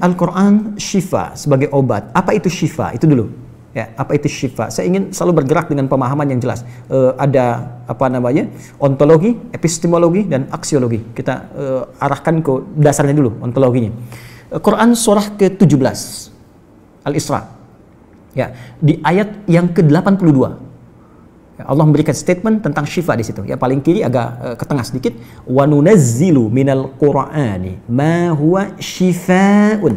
Al-Quran syifa sebagai obat. Apa itu syifa? Itu dulu. Ya, apa itu syifa? Saya ingin selalu bergerak dengan pemahaman yang jelas. Ada apa namanya? Ontologi, epistemologi, dan aksiologi. Kita arahkan ke dasarnya dulu, ontologinya. Quran surah ke-17 Al-Isra. Ya, di ayat yang ke-82. Ya, Allah memberikan statement tentang syifa di situ. Ya, paling kiri agak ke tengah sedikit. Wa nunazzilu minal Qur'ani ma huwa syifaa'un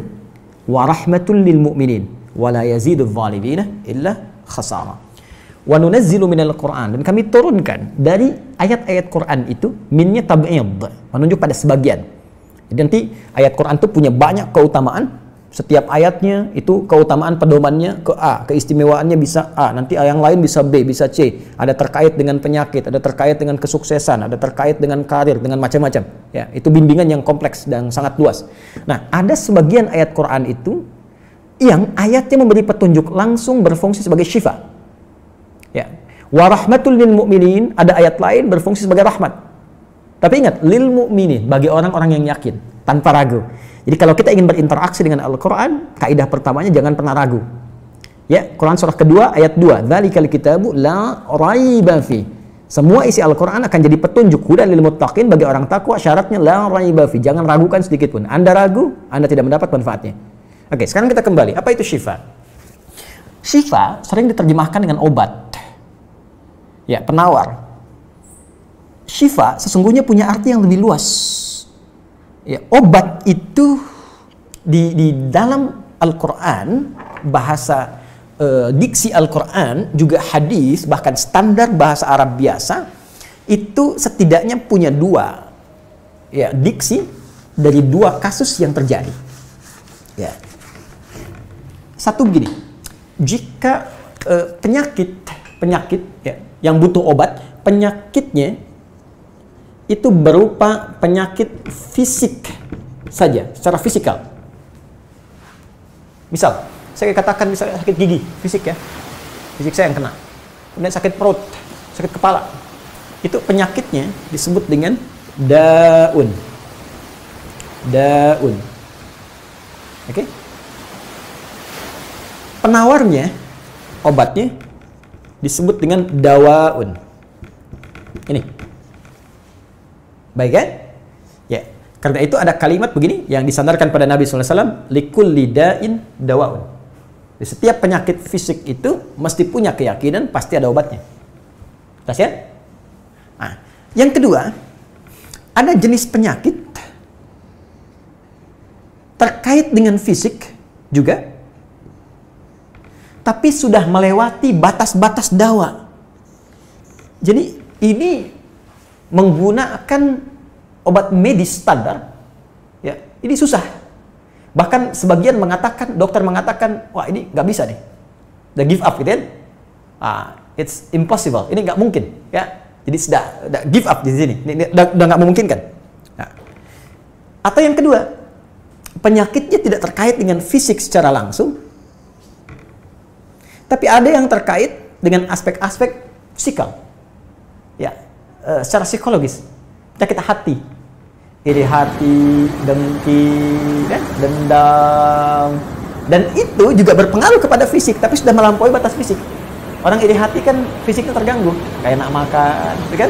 wa rahmatul lil mu'minin wala yazidu adh-dhalimina illa khasara. Wa nunazzilu minal Qur'an, dan kami turunkan dari ayat-ayat Quran itu, minnya tab'id, menunjuk pada sebagian. Jadi nanti ayat Quran itu punya banyak keutamaan, setiap ayatnya itu keutamaan pedomannya ke A, keistimewaannya bisa A, nanti yang lain bisa B, bisa C, ada terkait dengan penyakit, ada terkait dengan kesuksesan, ada terkait dengan karir, dengan macam-macam. Ya, itu bimbingan yang kompleks dan sangat luas. Nah, ada sebagian ayat Quran itu yang ayatnya memberi petunjuk langsung berfungsi sebagai syifa. Ya. Wa rahmatul lil mu'minin, ada ayat lain berfungsi sebagai rahmat. Tapi ingat, lil mu'minin, bagi orang-orang yang yakin, tanpa ragu. Jadi kalau kita ingin berinteraksi dengan Al-Quran, kaidah pertamanya jangan pernah ragu. Ya, Quran surah kedua ayat 2, dzalikal kitabu la raiba fi. Semua isi Al-Quran akan jadi petunjuk hudan lil muttaqin, bagi orang takwa, syaratnya la raiba fi. Jangan ragukan sedikit pun. Anda ragu, Anda tidak mendapat manfaatnya. Oke, sekarang kita kembali. Apa itu syifa? Syifa sering diterjemahkan dengan obat. Ya, penawar. Syifa sesungguhnya punya arti yang lebih luas. Ya, obat itu di dalam Al-Quran, bahasa diksi Al-Quran, juga hadis, bahkan standar bahasa Arab biasa, itu setidaknya punya dua diksi dari dua kasus yang terjadi. Ya. Satu begini, jika penyakit ya, yang butuh obat, penyakitnya itu berupa penyakit fisik saja, secara fisikal. Misal, saya katakan misalnya sakit gigi, fisik ya, fisik saya yang kena. Kemudian sakit perut, sakit kepala, itu penyakitnya disebut dengan daun. Daun. Oke? Penawarnya, obatnya disebut dengan dawaun. Ini. Baik kan? Ya. Karena itu ada kalimat begini yang disandarkan pada Nabi SAW, likulli da'in dawaun. Di setiap penyakit fisik itu mesti punya keyakinan pasti ada obatnya. Jelas ya? Nah, yang kedua, ada jenis penyakit terkait dengan fisik juga, tapi sudah melewati batas-batas dawa. Jadi ini menggunakan obat medis standar, ya ini susah. Bahkan sebagian mengatakan, dokter mengatakan, wah ini nggak bisa nih, udah give up gitu kan? It's impossible, ini nggak mungkin, ya. Jadi sudah give up di sini, ini udah nggak memungkinkan. Nah. Atau yang kedua, penyakitnya tidak terkait dengan fisik secara langsung, tapi ada yang terkait dengan aspek-aspek psikal, ya, secara psikologis, penyakit hati, iri hati, dengki, dendam, dan itu juga berpengaruh kepada fisik, tapi sudah melampaui batas fisik. Orang iri hati kan fisiknya terganggu, kayak enak makan, kan?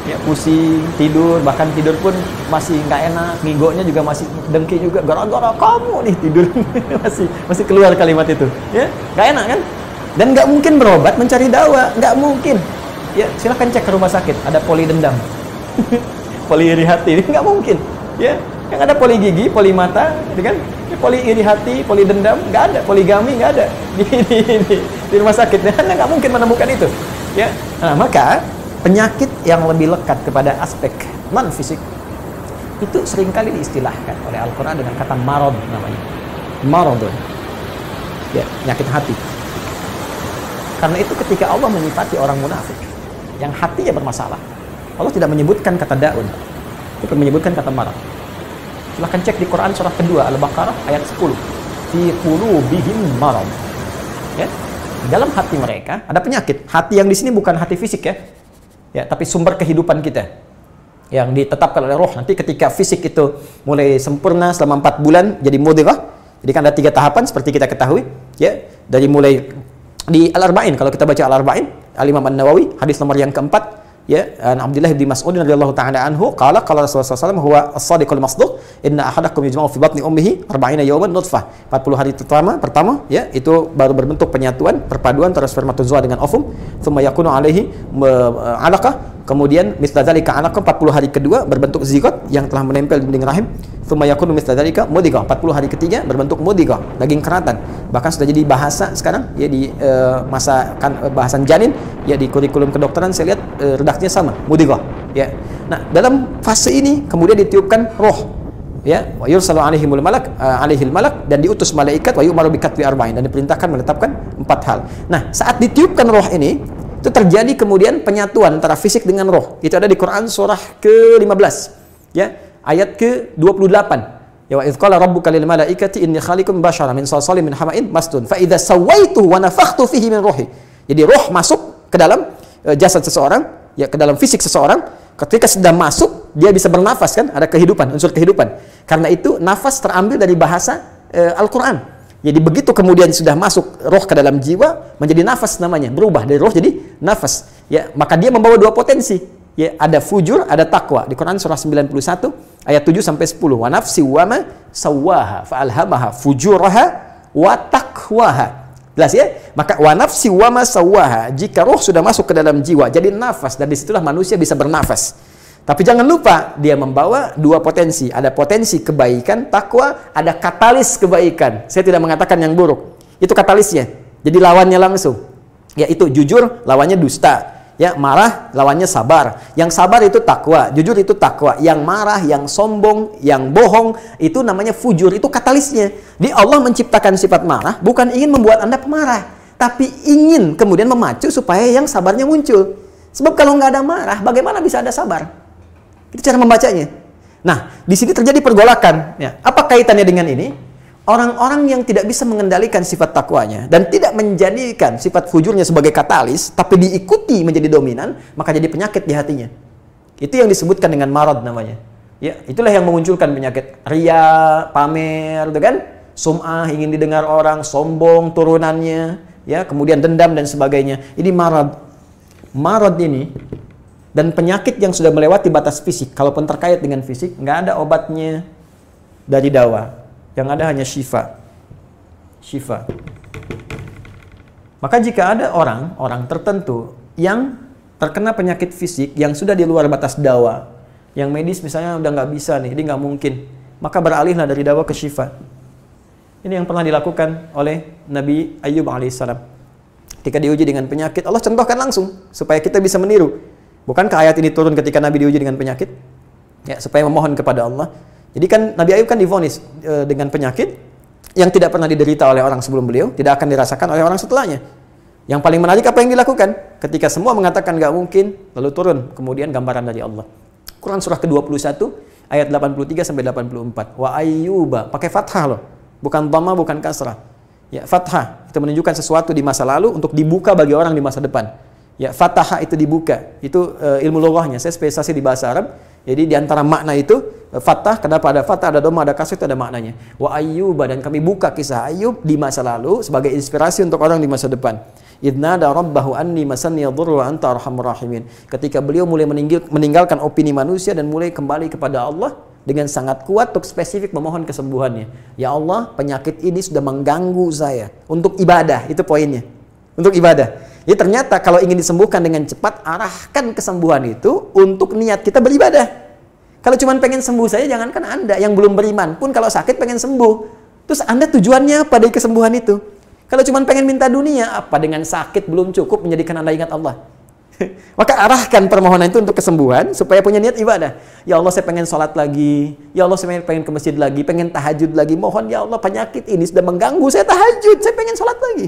Ya pusing, tidur, bahkan tidur pun masih nggak enak, ngigonya juga masih dengki juga, gara-gara kamu nih tidur masih keluar kalimat itu, ya nggak enak kan? Dan nggak mungkin berobat mencari dawa, nggak mungkin. Ya silahkan cek ke rumah sakit, ada poli dendam, poli iri hati, nggak mungkin. Ya, yang ada poli gigi, poli mata, gitu kan? Poli iri hati, poli dendam, nggak ada, poligami nggak ada di rumah sakit. Anda nggak mungkin menemukan itu. Ya, nah, maka penyakit yang lebih lekat kepada aspek non fisik itu seringkali diistilahkan oleh Al-Quran dengan kata marad namanya. Maradun. Ya, penyakit hati. Karena itu ketika Allah menyifati orang munafik yang hatinya bermasalah, Allah tidak menyebutkan kata daun, tapi menyebutkan kata marad. Silahkan cek di Quran surah kedua Al-Baqarah ayat 10. Fi qulubihim marad. Ya, di dalam hati mereka ada penyakit. Hati yang di sini bukan hati fisik ya. Ya, tapi sumber kehidupan kita yang ditetapkan oleh roh. Nanti ketika fisik itu mulai sempurna selama 4 bulan jadi mudghah, Jadi kan ada 3 tahapan seperti kita ketahui, ya. Dari mulai di Al-Arba'in, kalau kita baca Al-Arba'in, Al-Imam An-Nawawi, hadis nomor yang keempat, ya, Abdullah bin Mas'ud radhiyallahu ta'ala anhu, qala Rasulullah SAW, huwa as-sadiqul masduq, inna ahadakum yujma'u fi batni ummihi 40 yawman nutfah. 40 hari pertama, ya, itu baru berbentuk penyatuan, perpaduan antara spermatozoa dengan ovum, thumma yakunu alaihi 'alaqah. Kemudian mithla dzalika 'alaqah, 40 hari kedua berbentuk zigot yang telah menempel di dinding rahim. Thumma yakunu mithla dzalika mudghah, 40 hari ketiga berbentuk mudghah, daging keratan. Bahkan sudah jadi bahasa sekarang, ya, di masa bahasan janin, ya, di kurikulum kedokteran saya lihat redaksinya sama, mudghah, ya. Nah, dalam fase ini kemudian ditiupkan roh, ya, wa yursalu alaihimul malak, alaihil malak, dan diutus malaikat, wa yu'maru bikatbi arba'in, dan diperintahkan menetapkan 4 hal. Nah, saat ditiupkan roh ini, itu terjadi kemudian penyatuan antara fisik dengan roh. Itu ada di Quran surah ke-15, ya, ayat ke-28. Ya, wa idz qala rabbuka lil malaikati inni khaliqun basyara min salsalin min hama'in masnun fa idza sawaituhu wa nafakhtu fihi min ruhi. Jadi roh masuk ke dalam jasad seseorang, ya, ke dalam fisik seseorang. Ketika sudah masuk, dia bisa bernafas, kan, ada kehidupan, unsur kehidupan. Karena itu nafas terambil dari bahasa Al-Qur'an. Jadi begitu kemudian sudah masuk roh ke dalam jiwa, menjadi nafas namanya, berubah dari roh jadi nafas. Ya, maka dia membawa 2 potensi. Ya, ada fujur, ada takwa. Di Quran surah 91 ayat 7 sampai 10. Wa nafsi wa ma sawwaha fa alhamaha fujuraha wa taqwaha. Jelas, ya? Maka wa nafsi wa ma sawwaha, jika roh sudah masuk ke dalam jiwa jadi nafas, dan disitulah manusia bisa bernafas. Tapi jangan lupa, dia membawa 2 potensi. Ada potensi kebaikan, takwa, ada katalis kebaikan. Saya tidak mengatakan yang buruk. Itu katalisnya. Jadi lawannya langsung. Yaitu jujur, lawannya dusta. Ya, marah, lawannya sabar. Yang sabar itu takwa, jujur itu takwa. Yang marah, yang sombong, yang bohong, itu namanya fujur, itu katalisnya. Di Allah menciptakan sifat marah bukan ingin membuat Anda pemarah, tapi ingin kemudian memacu supaya yang sabarnya muncul. Sebab kalau nggak ada marah, bagaimana bisa ada sabar? Itu cara membacanya. Nah, di sini terjadi pergolakan. Ya. Apa kaitannya dengan ini? Orang-orang yang tidak bisa mengendalikan sifat takwanya dan tidak menjadikan sifat fujurnya sebagai katalis, tapi diikuti menjadi dominan, maka jadi penyakit di hatinya. Itu yang disebutkan dengan marad namanya. Ya, itulah yang memunculkan penyakit riya, pamer, gitu kan? Sum'ah, ingin didengar orang, sombong turunannya, ya, kemudian dendam dan sebagainya. Ini marad. Marad ini dan penyakit yang sudah melewati batas fisik, kalaupun terkait dengan fisik, nggak ada obatnya dari dawa. Yang ada hanya syifa. Syifa. Maka jika ada orang tertentu yang terkena penyakit fisik yang sudah di luar batas dawa, yang medis misalnya udah nggak bisa nih, ini nggak mungkin, maka beralihlah dari dawa ke syifa. Ini yang pernah dilakukan oleh Nabi Ayyub alaihissalam. Ketika diuji dengan penyakit, Allah contohkan langsung supaya kita bisa meniru. Bukankah ayat ini turun ketika Nabi diuji dengan penyakit? Ya, supaya memohon kepada Allah. Jadi kan Nabi Ayub kan divonis dengan penyakit yang tidak pernah diderita oleh orang sebelum beliau, tidak akan dirasakan oleh orang setelahnya. Yang paling menarik apa yang dilakukan? Ketika semua mengatakan nggak mungkin, lalu turun kemudian gambaran dari Allah. Quran surah ke-21 ayat 83 sampai 84. Wa ayyuba, pakai fathah loh. Bukan dhamma, bukan kasrah. Ya, fathah itu menunjukkan sesuatu di masa lalu untuk dibuka bagi orang di masa depan. Ya, fataha itu dibuka. Itu ilmu lughahnya. Saya spesialisasi di bahasa Arab. Jadi di antara makna itu fathah, kenapa ada fathah, ada dhamma, ada kasrah, itu ada maknanya. Wa ayyuba, dan kami buka kisah Ayub di masa lalu sebagai inspirasi untuk orang di masa depan. Idnada rabbahu anni masanni yadhurru wa anta arhamur rahimin. Ketika beliau mulai meninggalkan opini manusia dan mulai kembali kepada Allah dengan sangat kuat untuk spesifik memohon kesembuhannya. Ya Allah, penyakit ini sudah mengganggu saya. Untuk ibadah, itu poinnya. Untuk ibadah. Jadi ternyata kalau ingin disembuhkan dengan cepat, arahkan kesembuhan itu untuk niat kita beribadah. Kalau cuma pengen sembuh saja, jangankan Anda yang belum beriman pun kalau sakit pengen sembuh. Terus Anda tujuannya apa dari kesembuhan itu? Kalau cuma pengen minta dunia, apa dengan sakit belum cukup menjadikan Anda ingat Allah? Maka arahkan permohonan itu untuk kesembuhan supaya punya niat ibadah. Ya Allah, saya pengen sholat lagi. Ya Allah, saya pengen ke masjid lagi, pengen tahajud lagi. Mohon ya Allah, penyakit ini sudah mengganggu saya tahajud, saya pengen sholat lagi.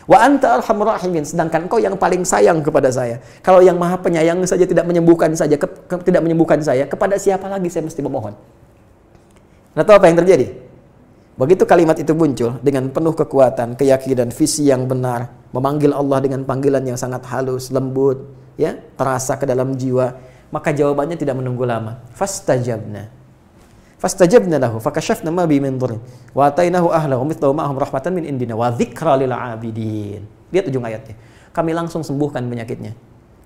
Wa anta arhamur rahimin, sedangkan Engkau yang paling sayang kepada saya. Kalau yang Maha Penyayang saja tidak menyembuhkan saya, kepada siapa lagi saya mesti memohon? Nah, tahu apa yang terjadi? Begitu kalimat itu muncul dengan penuh kekuatan, keyakinan, visi yang benar, memanggil Allah dengan panggilan yang sangat halus, lembut, ya, terasa ke dalam jiwa, maka jawabannya tidak menunggu lama. Fastajabna. Fastajabna lahu fakashafna ma bi min dhurrin wa atainahu ahlahu mithlahu ma'ahum rahmatan min indina wa dzikra lil 'abidin. Lihat ujung ayatnya. Kami langsung sembuhkan penyakitnya.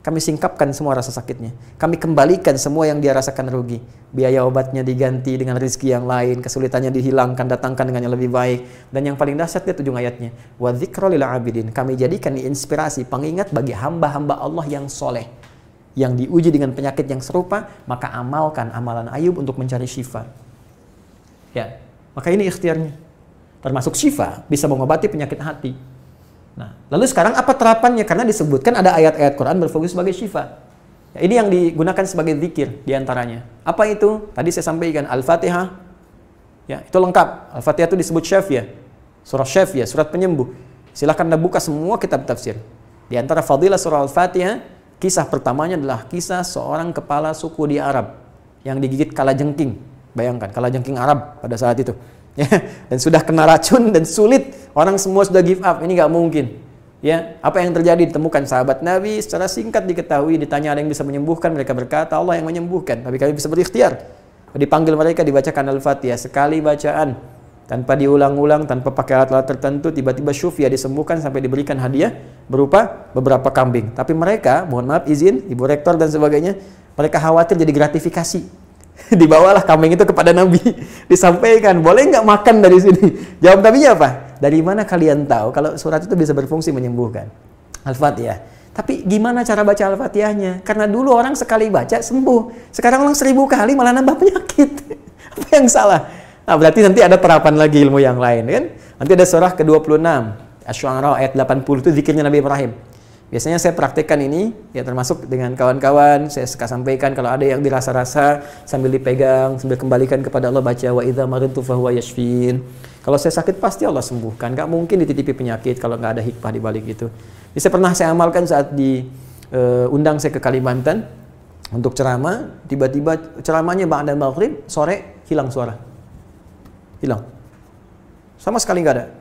Kami singkapkan semua rasa sakitnya. Kami kembalikan semua yang dia rasakan rugi. Biaya obatnya diganti dengan rezeki yang lain, kesulitannya dihilangkan, datangkan dengan yang lebih baik. Dan yang paling dahsyat lihat ujung ayatnya. Wa dzikra lil 'abidin. Kami jadikan inspirasi, pengingat bagi hamba-hamba Allah yang soleh, yang diuji dengan penyakit yang serupa, maka amalkan amalan Ayub untuk mencari syifa. Ya, maka ini ikhtiarnya. Termasuk syifa, bisa mengobati penyakit hati. Nah, lalu sekarang apa terapannya? Karena disebutkan ada ayat-ayat Quran berfokus sebagai syifa. Ya, ini yang digunakan sebagai zikir diantaranya. Apa itu? Tadi saya sampaikan Al-Fatihah. Ya, itu lengkap. Al-Fatihah itu disebut syafiyah. Surah syafiyah, surat penyembuh. Silahkan Anda buka semua kitab tafsir. Di antara fadilah surah Al-Fatihah, kisah pertamanya adalah kisah seorang kepala suku di Arab yang digigit kalajengking. Bayangkan, kalajengking Arab pada saat itu. Ya, dan sudah kena racun dan sulit. Orang semua sudah give up, ini nggak mungkin. Ya, apa yang terjadi? Ditemukan sahabat Nabi, secara singkat diketahui, ditanya ada yang bisa menyembuhkan, mereka berkata Allah yang menyembuhkan, tapi kami bisa berikhtiar. Dipanggil mereka, dibacakan Al-Fatihah, sekali bacaan, tanpa diulang-ulang, tanpa pakai alat-alat tertentu, tiba-tiba syufia disembuhkan sampai diberikan hadiah berupa beberapa kambing. Tapi mereka, mohon maaf izin, Ibu Rektor dan sebagainya, mereka khawatir jadi gratifikasi. Dibawalah kambing itu kepada Nabi, disampaikan, boleh nggak makan dari sini? Jawab Nabinya apa? Dari mana kalian tahu kalau surat itu bisa berfungsi menyembuhkan? Al-Fatihah. Tapi gimana cara baca Al-Fatihahnya? Karena dulu orang sekali baca sembuh, sekarang orang 1000 kali malah nambah penyakit. Apa yang salah? Nah, berarti nanti ada terapan lagi ilmu yang lain, kan? Nanti ada surah ke-26, Asy-Syu'ara ayat 80 itu zikirnya Nabi Ibrahim. Biasanya saya praktekkan ini, ya termasuk dengan kawan-kawan, saya suka sampaikan kalau ada yang dirasa-rasa sambil dipegang, sambil kembalikan kepada Allah, baca wa idza maridtu fahuwa yashfin. Kalau saya sakit pasti Allah sembuhkan, nggak mungkin dititipi penyakit kalau nggak ada hikmah di balik itu. Bisa pernah saya amalkan saat diundang saya ke Kalimantan untuk ceramah, tiba-tiba ceramahnya ba'da maghrib, sore hilang suara. Hilang. Sama sekali nggak ada.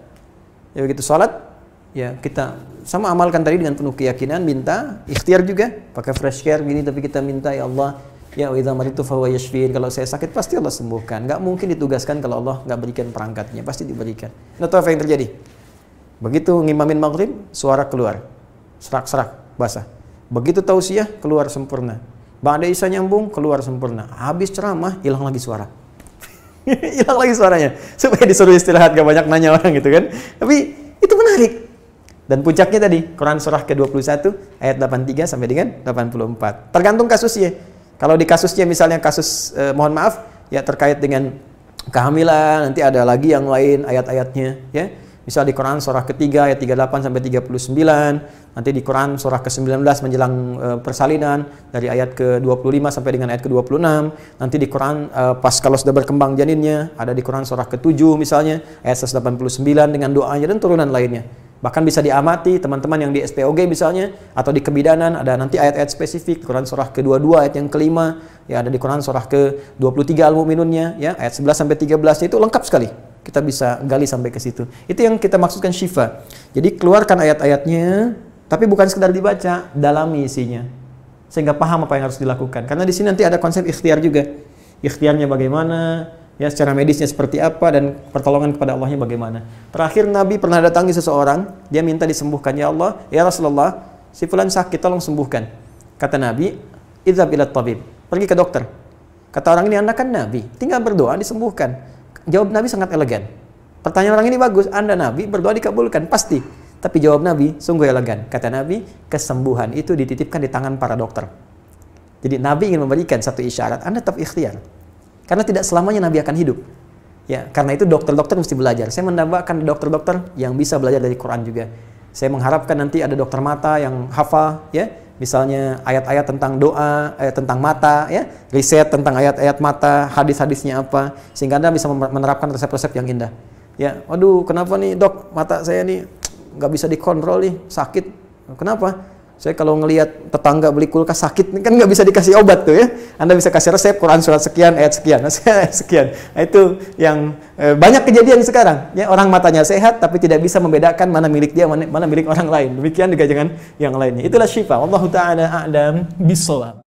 Ya begitu salat, ya kita sama amalkan tadi dengan penuh keyakinan, minta ikhtiar juga pakai fresh care gini, tapi kita minta ya Allah, ya wa idza maridtu fahuwa yashfin, kalau saya sakit pasti Allah sembuhkan. Nggak mungkin ditugaskan kalau Allah nggak berikan perangkatnya, pasti diberikan. Nah, tahu apa yang terjadi? Begitu ngimamin maghrib, suara keluar serak-serak basah. Begitu tausiah keluar sempurna. Ba'da isya nyambung keluar sempurna. Habis ceramah hilang lagi suara. Hilang lagi suaranya supaya disuruh istirahat, gak banyak nanya orang gitu kan. Tapi itu menarik. Dan puncaknya tadi, Quran surah ke-21 ayat 83 sampai dengan 84. Tergantung kasusnya. Kalau di kasusnya misalnya kasus, mohon maaf, ya terkait dengan kehamilan, nanti ada lagi yang lain ayat-ayatnya. Ya. Misal di Quran surah ke-3 ayat 38 sampai 39. Nanti di Quran surah ke-19 menjelang persalinan, dari ayat ke-25 sampai dengan ayat ke-26. Nanti di Quran pas kalau sudah berkembang janinnya, ada di Quran surah ke-7 misalnya, ayat 189 dengan doanya dan turunan lainnya. Bahkan bisa diamati teman-teman yang di SPOG misalnya, atau di kebidanan, ada nanti ayat-ayat spesifik, Quran surah ke-22 ayat yang kelima, ya ada di Quran surah ke-23 Al-Mu'minunnya, ya ayat 11 sampai 13 itu lengkap sekali. Kita bisa gali sampai ke situ. Itu yang kita maksudkan syifa. Jadi keluarkan ayat-ayatnya, tapi bukan sekedar dibaca, dalami isinya. Sehingga paham apa yang harus dilakukan. Karena di sini nanti ada konsep ikhtiar juga. Ikhtiarnya bagaimana, ya secara medisnya seperti apa, dan pertolongan kepada Allahnya bagaimana. Terakhir Nabi pernah datangi seseorang, dia minta disembuhkan. Ya Allah, ya Rasulullah, si fulan sakit, tolong sembuhkan. Kata Nabi, idzhab ila tabib, pergi ke dokter. Kata orang ini, Anda kan Nabi, tinggal berdoa disembuhkan. Jawab Nabi sangat elegan. Pertanyaan orang ini bagus, Anda Nabi, berdoa dikabulkan, pasti. Tapi jawab Nabi sungguh elegan. Kata Nabi, kesembuhan itu dititipkan di tangan para dokter. Jadi Nabi ingin memberikan satu isyarat, Anda tetap ikhtiar. Karena tidak selamanya Nabi akan hidup. Ya, karena itu dokter-dokter mesti belajar. Saya mendambakan dokter-dokter yang bisa belajar dari Quran juga. Saya mengharapkan nanti ada dokter mata yang hafal, ya, misalnya ayat-ayat tentang doa, tentang mata, ya, riset tentang ayat-ayat mata, hadis-hadisnya apa, sehingga Anda bisa menerapkan resep-resep yang indah. Ya, waduh, kenapa nih dok, mata saya nih nggak bisa dikontrol nih, sakit. Kenapa? Saya kalau ngelihat tetangga beli kulkas sakit, kan nggak bisa dikasih obat tuh ya. Anda bisa kasih resep Quran surat sekian, ayat sekian, ayat sekian. Nah, itu yang banyak kejadian sekarang. Ya, orang matanya sehat tapi tidak bisa membedakan mana milik dia, mana milik orang lain. Demikian juga dengan yang lainnya. Itulah syifa. Wallahu ta'ala a'lam bishawab.